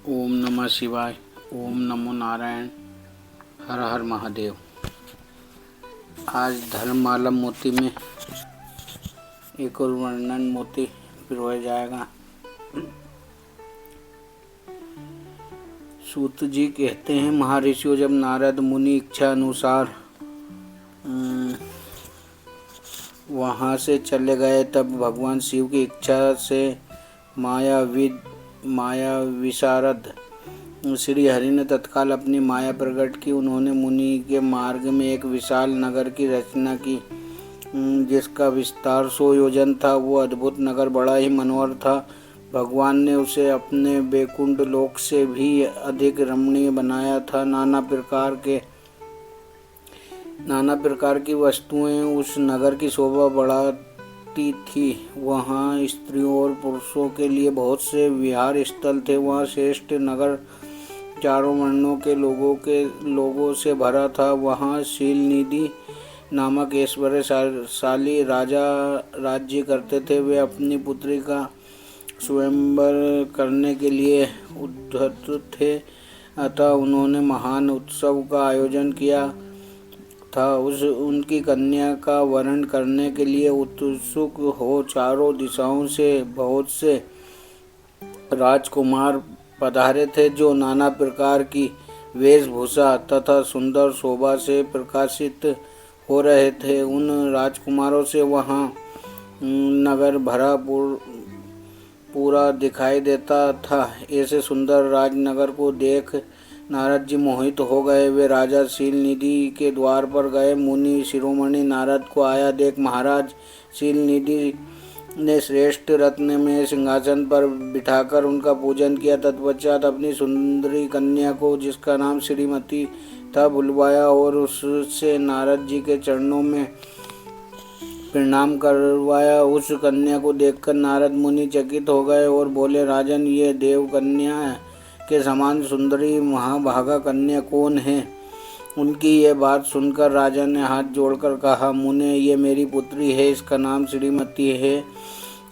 ओम नमः शिवाय। ओम नमो नारायण। हर हर महादेव। आज धर्ममाला मोती में एक और वर्णन मोती पिरोया जाएगा। सूत जी कहते हैं, महर्षियों जब नारद मुनि इच्छा अनुसार वहाँ से चले गए, तब भगवान शिव की इच्छा से माया विशारद श्री हरि ने तत्काल अपनी माया प्रकट की। उन्होंने मुनि के मार्ग में एक विशाल नगर की रचना की, जिसका विस्तार 100 योजन था। वो अद्भुत नगर बड़ा ही मनोहर था। भगवान ने उसे अपने बैकुंठ लोक से भी अधिक रमणीय बनाया था। नाना प्रकार की वस्तुएं उस नगर की शोभा बढ़ाती थी। वहाँ स्त्रियों और पुरुषों के लिए बहुत से विहार स्थल थे। वहाँ श्रेष्ठ नगर चारों वर्णों के लोगों से भरा था। वहाँ शीलनिधि नामक ऐश्वर्यशाली राजा राज्य करते थे। वे अपनी पुत्री का स्वयंवर करने के लिए उद्धत थे, अतः उन्होंने महान उत्सव का आयोजन किया था। उनकी कन्या का वरण करने के लिए उत्सुक हो चारों दिशाओं से बहुत से राजकुमार पधारे थे, जो नाना प्रकार की वेशभूषा तथा सुंदर शोभा से प्रकाशित हो रहे थे। उन राजकुमारों से वहाँ नगर भरा पूरा दिखाई देता था। ऐसे सुंदर राजनगर को देख नारद जी मोहित हो गए। वे राजा शीलनिधि के द्वार पर गए। मुनि शिरोमणि नारद को आया देख महाराज शीलनिधि ने श्रेष्ठ रत्न में सिंहासन पर बिठाकर उनका पूजन किया। तत्पश्चात अपनी सुंदरी कन्या को, जिसका नाम श्रीमती था, बुलवाया और उससे नारद जी के चरणों में प्रणाम करवाया। उस कन्या को देखकर नारद मुनि चकित हो गए और बोले, राजन, ये देव कन्या के समान सुंदरी महाभागा कन्या कौन है? उनकी यह बात सुनकर राजा ने हाथ जोड़कर कहा, मुने, ये मेरी पुत्री है। इसका नाम श्रीमती है।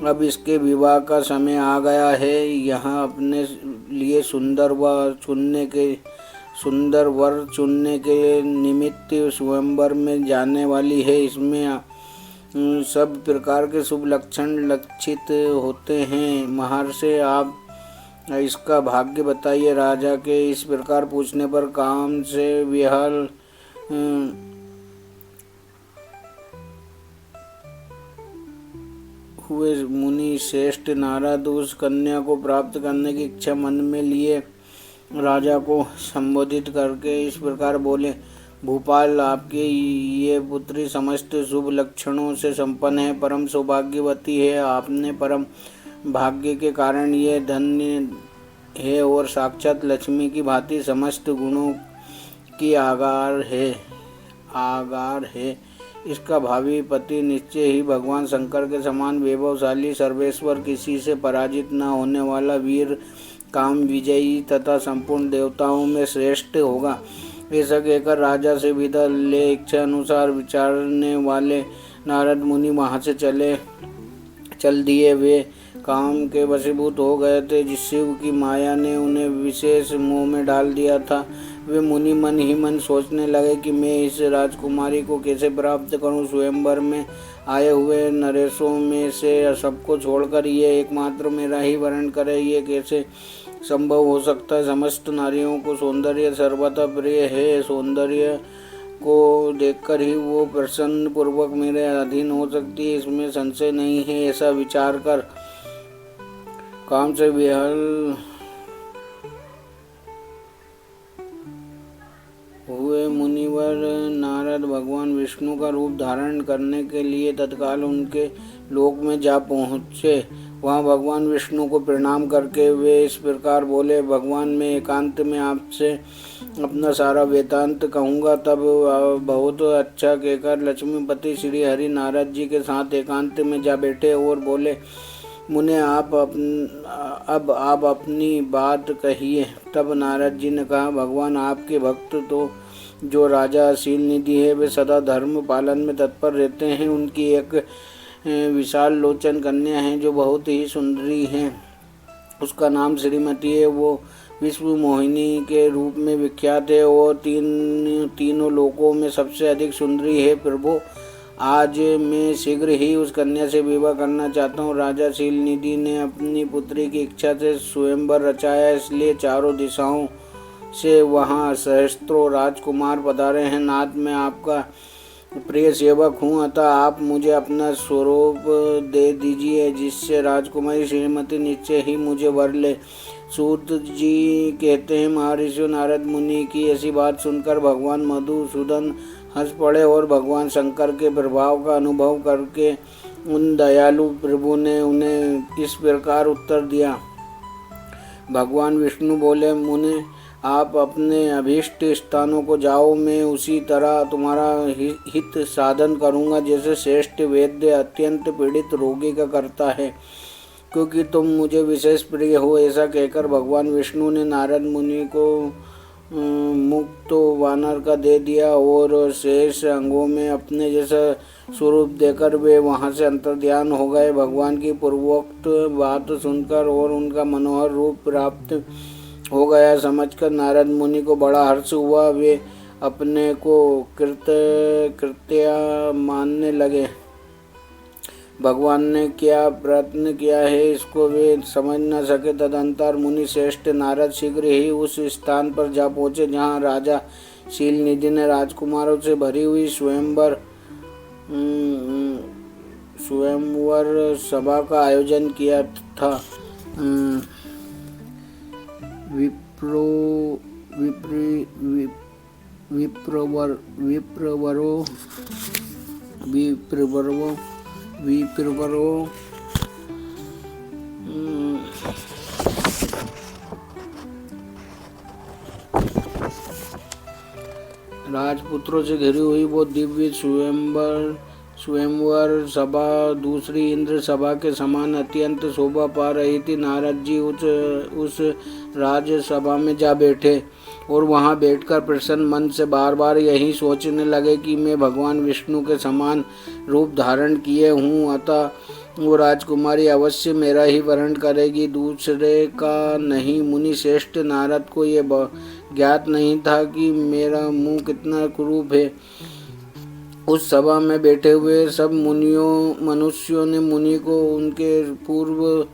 अब इसके विवाह का समय आ गया है। यहाँ अपने लिए सुंदर वर चुनने के निमित्त स्वयंवर में जाने वाली है। इसमें सब प्रकार के शुभ लक्षण लक्षित होते हैं। महर्षि, आप इसका भाग्य बताइए। राजा के इस प्रकार पूछने पर काम से विहल हुए मुनि श्रेष्ठ नारद उस कन्या को प्राप्त करने की इच्छा मन में लिए राजा को संबोधित करके इस प्रकार बोले, भूपाल, आपकी ये पुत्री समस्त शुभ लक्षणों से संपन्न है, परम सौभाग्यवती है। आपने परम भाग्य के कारण ये धन्य है और साक्षात लक्ष्मी की भांति समस्त गुणों की आगार है। इसका भावी पति निश्चय ही भगवान शंकर के समान वैभवशाली, सर्वेश्वर, किसी से पराजित न होने वाला, वीर, काम विजयी तथा संपूर्ण देवताओं में श्रेष्ठ होगा। ऐसा कहकर राजा से विदा ले इच्छा अनुसार विचारने वाले नारद मुनि वहाँ से चल दिए। वे काम के वशीभूत हो गए थे, जिस शिव की माया ने उन्हें विशेष मोह में डाल दिया था। वे मुनि मन ही मन सोचने लगे कि मैं इस राजकुमारी को कैसे प्राप्त करूं। स्वयंवर में आए हुए नरेशों में से सबको छोड़कर ये एकमात्र मेरा ही वरण करे, ये कैसे संभव हो सकता है? समस्त नारियों को सौंदर्य सर्वथा प्रिय है। सौंदर्य को देखकर ही वो प्रसन्न पूर्वक मेरे अधीन हो सकती है, इसमें संशय नहीं है। ऐसा विचार कर काम से विहल हुए मुनिवर नारद भगवान विष्णु का रूप धारण करने के लिए तत्काल उनके लोक में जा पहुँचे। वहाँ भगवान विष्णु को प्रणाम करके वे इस प्रकार बोले, भगवान, मैं एकांत में आपसे अपना सारा वेदांत कहूँगा। तब बहुत अच्छा कहकर लक्ष्मीपति श्री हरि नारद जी के साथ एकांत में जा बैठे और बोले, मुने, अब आप अपनी बात कहिए। तब नारद जी ने कहा, भगवान, आपके भक्त तो जो राजा शीलनिधि है, वे सदा धर्म पालन में तत्पर रहते हैं। उनकी एक विशाल लोचन कन्या है, जो बहुत ही सुंदरी है। उसका नाम श्रीमती है। वो विश्व मोहिनी के रूप में विख्यात है और तीनों लोकों में सबसे अधिक सुंदरी है। प्रभु, आज मैं शीघ्र ही उस कन्या से विवाह करना चाहता हूँ। राजा शीलनिधि ने अपनी पुत्री की इच्छा से स्वयंवर रचाया, इसलिए चारों दिशाओं से वहाँ सहस्त्रों राजकुमार पधारे हैं। नाथ, मैं आपका प्रिय सेवक हूँ, अतः आप मुझे अपना स्वरूप दे दीजिए, जिससे राजकुमारी श्रीमती निश्चय ही मुझे वर ले। सूत जी कहते हैं, महर्षि नारद मुनि की ऐसी बात सुनकर भगवान मधुसूदन हंस पड़े और भगवान शंकर के प्रभाव का अनुभव करके उन दयालु प्रभु ने उन्हें इस प्रकार उत्तर दिया। भगवान विष्णु बोले, मुने, आप अपने अभीष्ट स्थानों को जाओ, मैं उसी तरह तुम्हारा हित साधन करूँगा जैसे श्रेष्ठ वैद्य अत्यंत पीड़ित रोगी का करता है, क्योंकि तुम मुझे विशेष प्रिय हो। ऐसा कहकर भगवान विष्णु ने नारद मुनि को मुक्त वानर का दे दिया और शेष अंगों में अपने जैसा स्वरूप देकर वे वहाँ से अंतर्ध्यान हो गए। भगवान की पूर्वोक्त बात सुनकर और उनका मनोहर रूप प्राप्त हो गया समझकर नारद मुनि को बड़ा हर्ष हुआ। वे अपने को कृत्य मानने लगे। भगवान ने क्या प्रयत्न किया है इसको वे समझ न सके। तदंतर मुनि श्रेष्ठ नारद शीघ्र ही उस स्थान पर जा पहुँचे जहाँ राजा शीलनिधि ने राजकुमारों से भरी हुई स्वयंवर सभा का आयोजन किया था। विप्रवरो राजपुत्रों से घिरी हुई वो दिव्य स्वयंवर सभा दूसरी इंद्र सभा के समान अत्यंत शोभा पा रही थी। नारद जी उस राजसभा में जा बैठे और वहां बैठकर प्रसन्न मन से बार बार यही सोचने लगे कि मैं भगवान विष्णु के समान रूप धारण किए हूँ, अतः वो राजकुमारी अवश्य मेरा ही वरण करेगी, दूसरे का नहीं। मुनि श्रेष्ठ नारद को ये ज्ञात नहीं था कि मेरा मुँह कितना कुरूप है। उस सभा में बैठे हुए सब मनुष्यों ने मुनि को उनके पूर्व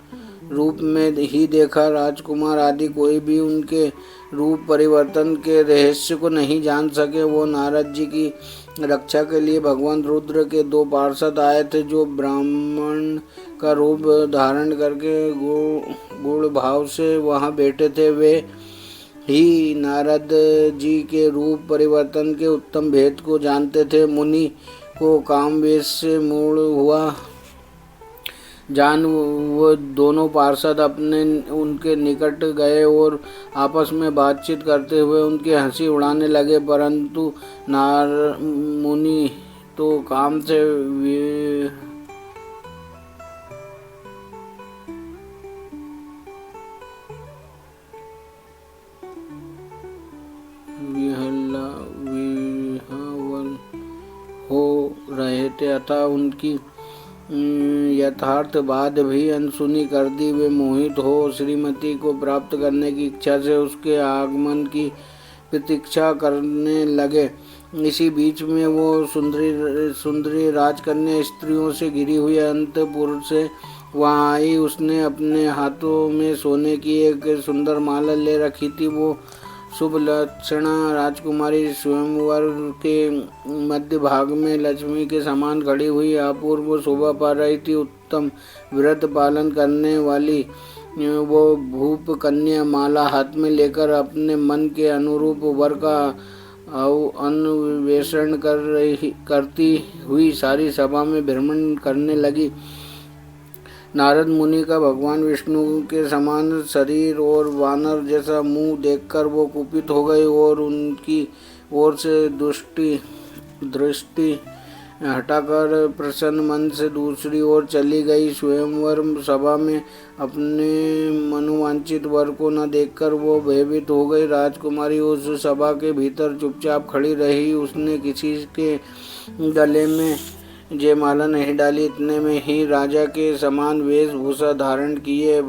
रूप में ही देखा। राजकुमार आदि कोई भी उनके रूप परिवर्तन के रहस्य को नहीं जान सके। वो नारद जी की रक्षा के लिए भगवान रुद्र के 2 पार्षद आए थे, जो ब्राह्मण का रूप धारण करके गुण भाव से वहाँ बैठे थे। वे ही नारद जी के रूप परिवर्तन के उत्तम भेद को जानते थे। मुनि को कामवेश से मूढ़ हुआ जान वो दोनों पार्षद उनके निकट गए और आपस में बातचीत करते हुए उनकी हंसी उड़ाने लगे, परंतु मुनि तो काम से विह्वल हो रहे थे अतः उनकी यथार्थ बात भी अनसुनी कर दी। वे मोहित हो श्रीमती को प्राप्त करने की इच्छा से उसके आगमन की प्रतीक्षा करने लगे। इसी बीच में वो सुंदरी राजकन्या स्त्रियों से घिरी हुई अंतपुर से वहाँ आई। उसने अपने हाथों में सोने की एक सुंदर माला ले रखी थी। वो शुभ लक्षणा राजकुमारी स्वयंवर के मध्य भाग में लक्ष्मी के समान खड़ी हुई अपूर्व शोभा पा रही थी। उत्तम व्रत पालन करने वाली वो भूप कन्या माला हाथ में लेकर अपने मन के अनुरूप वर का अन्वेषण करती हुई सारी सभा में भ्रमण करने लगी। नारद मुनि का भगवान विष्णु के समान शरीर और वानर जैसा मुंह देखकर वो कुपित हो गए और उनकी ओर से दृष्टि हटाकर प्रसन्न मन से दूसरी ओर चली गई। स्वयंवर सभा में अपने मनोवांछित वर को न देखकर वो भयभीत हो गई। राजकुमारी उस सभा के भीतर चुपचाप खड़ी रही। उसने किसी के गले में जयमाला नहीं डाली। इतने में ही राजा के समान वेशभूषा धारण किए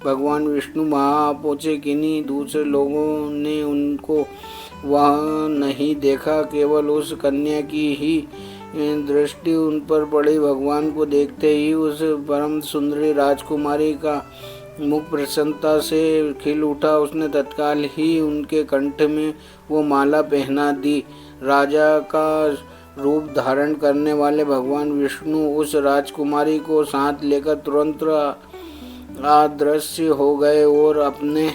भगवान विष्णु वहाँ पहुँचे। किन्हीं दूसरे लोगों ने उनको वहाँ नहीं देखा, केवल उस कन्या की ही दृष्टि उन पर पड़ी। भगवान को देखते ही उस परम सुंदरी राजकुमारी का मुख प्रसन्नता से खिल उठा। उसने तत्काल ही उनके कंठ में वो माला पहना दी। राजा का रूप धारण करने वाले भगवान विष्णु उस राजकुमारी को साथ लेकर तुरंत अदृश्य हो गए और अपने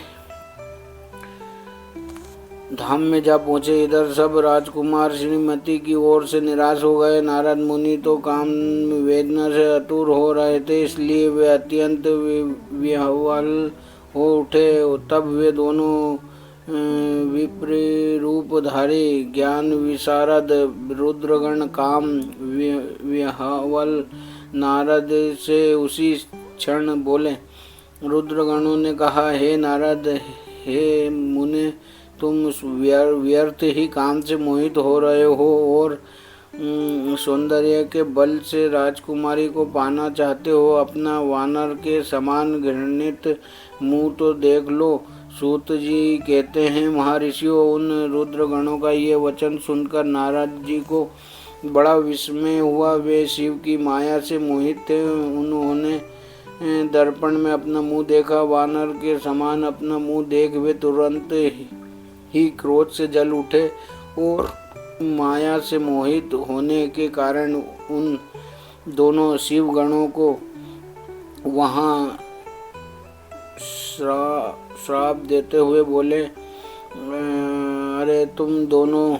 धाम में जा पहुँचे। इधर सब राजकुमार श्रीमती की ओर से निराश हो गए। नारद मुनि तो काम वेदना से आतुर हो रहे थे, इसलिए वे अत्यंत विह्वल हो उठे। तब वे दोनों विप्र रूपधारी ज्ञान विशारद रुद्रगण काम विह्वल नारद से उसी क्षण बोले। रुद्रगणों ने कहा, हे नारद, हे मुने, तुम व्यर्थ ही काम से मोहित हो रहे हो और सौंदर्य के बल से राजकुमारी को पाना चाहते हो। अपना वानर के समान घृणित मुंह तो देख लो। सूत जी कहते हैं, महर्षियों, उन रुद्रगणों का ये वचन सुनकर नारद जी को बड़ा विस्मय हुआ। वे शिव की माया से मोहित थे। उन्होंने दर्पण में अपना मुंह देखा। वानर के समान अपना मुंह देख वे तुरंत ही क्रोध से जल उठे और माया से मोहित होने के कारण उन दोनों शिव गणों को वहाँ श्राप देते हुए बोले, अरे तुम दोनों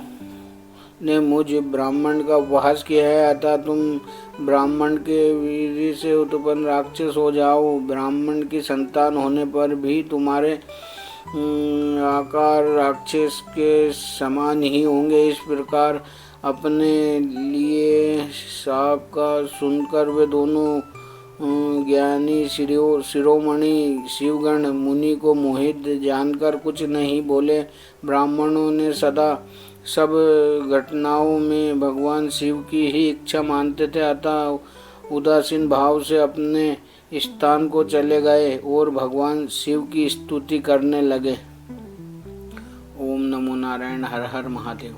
ने मुझ ब्राह्मण का उपहास किया है, अतः तुम ब्राह्मण के वीर्य से उत्पन्न राक्षस हो जाओ। ब्राह्मण की संतान होने पर भी तुम्हारे आकार राक्षस के समान ही होंगे। इस प्रकार अपने लिए शाप का सुनकर वे दोनों ज्ञानी शिरोमणि शिवगण मुनि को मोहित जानकर कुछ नहीं बोले। ब्राह्मणों ने सदा सब घटनाओं में भगवान शिव की ही इच्छा मानते थे, अतः उदासीन भाव से अपने स्थान को चले गए और भगवान शिव की स्तुति करने लगे। ओम नमो नारायण। हर हर महादेव।